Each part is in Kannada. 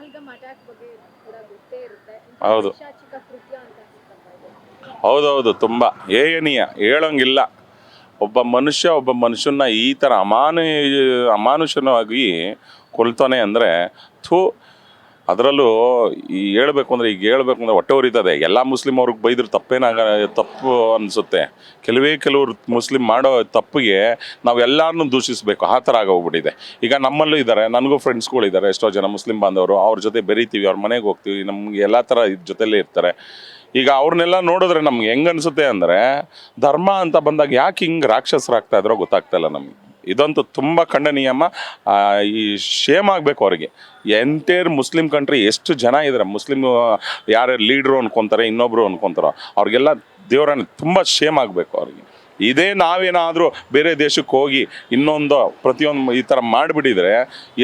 ಪಹಲ್ಗಾಮ್ ಅಟ್ಯಾಕ್ ಬಗ್ಗೆ ಕೂಡ ಗೊತ್ತೇ ಇರುತ್ತೆ. ಹೌದು ಪೈಶಾಚಿಕ ಕೃತ್ಯ ಅಂತ ಅನ್ಸುತ್ತಪ್ಪ ಇದು. ಹೌದೌದು ತುಂಬ ಹೇಯನೀಯ ಹೇಳೋಂಗಿಲ್ಲ. ಒಬ್ಬ ಮನುಷ್ಯನ ಈ ಥರ ಅಮಾನುಷವಾಗಿ ಕೊಲ್ತಾನೆ ಅಂದರೆ ಥೂ. ಅದರಲ್ಲೂ ಹೇಳ್ಬೇಕು ಅಂದರೆ ಹೊಟ್ಟೆ ಉರಿತದೆ. ಎಲ್ಲ ಮುಸ್ಲಿಂ ಅವ್ರಿಗೆ ಬೈದ್ರೆ ತಪ್ಪು ಅನಿಸುತ್ತೆ. ಕೆಲವರು ಮುಸ್ಲಿಂ ಮಾಡೋ ತಪ್ಪಿಗೆ ನಾವು ಎಲ್ಲರನ್ನೂ ದೂಷಿಸಬೇಕು, ಆ ಥರ ಆಗೋಗ್ಬಿಟ್ಟಿದೆ. ಈಗ ನಮ್ಮಲ್ಲೂ ಇದ್ದಾರೆ, ನನಗೂ ಫ್ರೆಂಡ್ಸ್ಗಳಿದ್ದಾರೆ ಎಷ್ಟೋ ಜನ ಮುಸ್ಲಿಂ ಬಾಂಧವರು. ಅವ್ರ ಜೊತೆ ಬೆರಿತೀವಿ, ಅವ್ರ ಮನೆಗೆ ಹೋಗ್ತೀವಿ, ನಮ್ಗೆ ಎಲ್ಲ ಥರ ಜೊತೆಲೇ ಇರ್ತಾರೆ. ಈಗ ಅವ್ರನ್ನೆಲ್ಲ ನೋಡಿದ್ರೆ ನಮ್ಗೆ ಹೆಂಗೆ ಅನಿಸುತ್ತೆ ಅಂದರೆ, ಧರ್ಮ ಅಂತ ಬಂದಾಗ ಯಾಕೆ ಹಿಂಗೆ ರಾಕ್ಷಸರಾಗ್ತಾ ಇದ್ರೋ ಗೊತ್ತಾಗ್ತಾಯಿಲ್ಲ ನಮಗೆ. ಇದಂತೂ ತುಂಬ ಖಂಡನೀಯಮ್ಮ. ಈ ಶೇಮ್ ಆಗಬೇಕು ಅವರಿಗೆ. ಎಂಟೈರ್ ಮುಸ್ಲಿಂ ಕಂಟ್ರಿ ಎಷ್ಟು ಜನ ಇದ್ದಾರೆ, ಮುಸ್ಲಿಮ್ ಯಾರ್ಯಾರು ಲೀಡ್ರು ಅನ್ಕೊತಾರೆ, ಇನ್ನೊಬ್ರು ಅನ್ಕೊತಾರೋ ಅವ್ರಿಗೆಲ್ಲ ದೇವರನ್ನ ತುಂಬ ಶೇಮ್ ಆಗಬೇಕು ಅವ್ರಿಗೆ. ಇದೇ ನಾವೇನಾದರೂ ಬೇರೆ ದೇಶಕ್ಕೆ ಹೋಗಿ ಇನ್ನೊಂದು ಪ್ರತಿಯೊಂದು ಈ ಥರ ಮಾಡಿಬಿಟ್ಟಿದ್ರೆ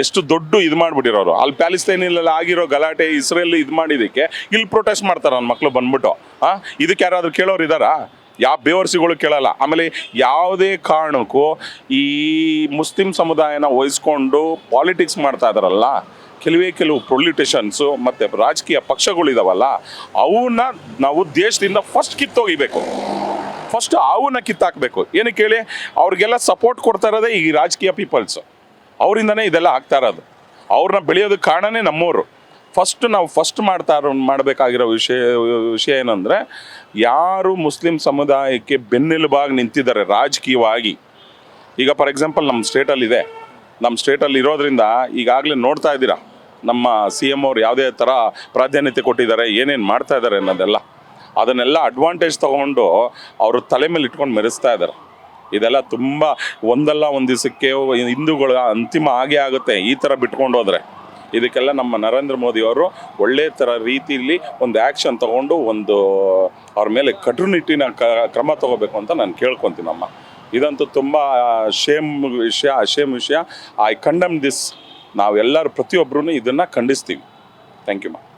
ಎಷ್ಟು ದೊಡ್ಡ ಇದು ಮಾಡಿಬಿಟ್ಟಿರೋರು. ಅಲ್ಲಿ ಪ್ಯಾಲೆಸ್ತೈನಲ್ಲಿ ಆಗಿರೋ ಗಲಾಟೆ, ಇಸ್ರೇಲ್ ಇದು ಮಾಡಿದ್ದಕ್ಕೆ ಇಲ್ಲಿ ಪ್ರೊಟೆಸ್ಟ್ ಮಾಡ್ತಾರೆ ನನ್ನ ಮಕ್ಕಳು ಬಂದ್ಬಿಟ್ಟು. ಇದಕ್ಕೆ ಯಾರಾದರೂ ಕೇಳೋರು ಇದ್ದಾರಾ? ಯಾವ ಬೇವರ್ಸಿಗಳು ಕೇಳಲ್ಲ. ಆಮೇಲೆ ಯಾವುದೇ ಕಾರಣಕ್ಕೂ ಈ ಮುಸ್ಲಿಂ ಸಮುದಾಯನ ವಹಿಸ್ಕೊಂಡು ಪಾಲಿಟಿಕ್ಸ್ ಮಾಡ್ತಾ ಇದ್ದಾರಲ್ಲ ಕೆಲವು ಪೊಲಿಟಿಷನ್ಸು ಮತ್ತು ರಾಜಕೀಯ ಪಕ್ಷಗಳಿದಾವಲ್ಲ, ಅವನ್ನ ನಾವು ದೇಶದಿಂದ ಫಸ್ಟ್ ಕಿತ್ತೋಗಿಬೇಕು. ಫಸ್ಟ್ ಅವನ್ನ ಕಿತ್ತಾಕಬೇಕು. ಏನಕ್ಕೆ ಹೇಳಿ, ಅವ್ರಿಗೆಲ್ಲ ಸಪೋರ್ಟ್ ಕೊಡ್ತಾ ಇರೋದೇ ಈ ರಾಜಕೀಯ ಪೀಪಲ್ಸು. ಅವರಿಂದನೇ ಇದೆಲ್ಲ ಆಗ್ತಾ ಇರೋದು. ಅವ್ರನ್ನ ಬೆಳೆಯೋದಕ್ಕೆ ಕಾರಣನೇ ನಮ್ಮವರು. ನಾವು ಮಾಡಬೇಕಾಗಿರೋ ವಿಷಯ ಏನಂದರೆ, ಯಾರು ಮುಸ್ಲಿಂ ಸಮುದಾಯಕ್ಕೆ ಬೆನ್ನೆಲುಬಾಗಿ ನಿಂತಿದ್ದಾರೆ ರಾಜಕೀಯವಾಗಿ. ಈಗ ಫಾರ್ ಎಕ್ಸಾಂಪಲ್ ನಮ್ಮ ಸ್ಟೇಟಲ್ಲಿ ಇರೋದ್ರಿಂದ ಈಗಾಗಲೇ ನೋಡ್ತಾ ಇದ್ದೀರಾ ನಮ್ಮ CM ಅವ್ರು ಯಾವುದೇ ಥರ ಪ್ರಾಧಾನ್ಯತೆ ಕೊಟ್ಟಿದ್ದಾರೆ, ಏನೇನು ಮಾಡ್ತಾ ಇದ್ದಾರೆ ಅನ್ನೋದೆಲ್ಲ. ಅದನ್ನೆಲ್ಲ ಅಡ್ವಾಂಟೇಜ್ ತೊಗೊಂಡು ಅವರು ತಲೆ ಮೇಲೆ ಇಟ್ಕೊಂಡು ಮೆರೆಸ್ತಾ ಇದ್ದಾರೆ. ಇದೆಲ್ಲ ತುಂಬ ಒಂದಲ್ಲ ಒಂದು ದಿವಸಕ್ಕೆ ಹಿಂದೂಗಳ ಅಂತಿಮ ಆಗುತ್ತೆ ಈ ಥರ ಬಿಟ್ಕೊಂಡು ಹೋದರೆ. ಇದಕ್ಕೆಲ್ಲ ನಮ್ಮ ನರೇಂದ್ರ ಮೋದಿ ಅವರು ಒಳ್ಳೆ ಥರ ರೀತಿಯಲ್ಲಿ ಒಂದು ಆ್ಯಕ್ಷನ್ ತೊಗೊಂಡು ಅವ್ರ ಮೇಲೆ ಕಟ್ಟುನಿಟ್ಟಿನ ಕ್ರಮ ತೊಗೋಬೇಕು ಅಂತ ನಾನು ಕೇಳ್ಕೊತೀನಮ್ಮ. ಇದಂತೂ ತುಂಬ ಶೇಮ್ ವಿಷಯ. I condemn this. ನಾವೆಲ್ಲರೂ ಪ್ರತಿಯೊಬ್ಬರೂ ಇದನ್ನು ಖಂಡಿಸ್ತೀವಿ. ಥ್ಯಾಂಕ್ ಯು ಮಾ.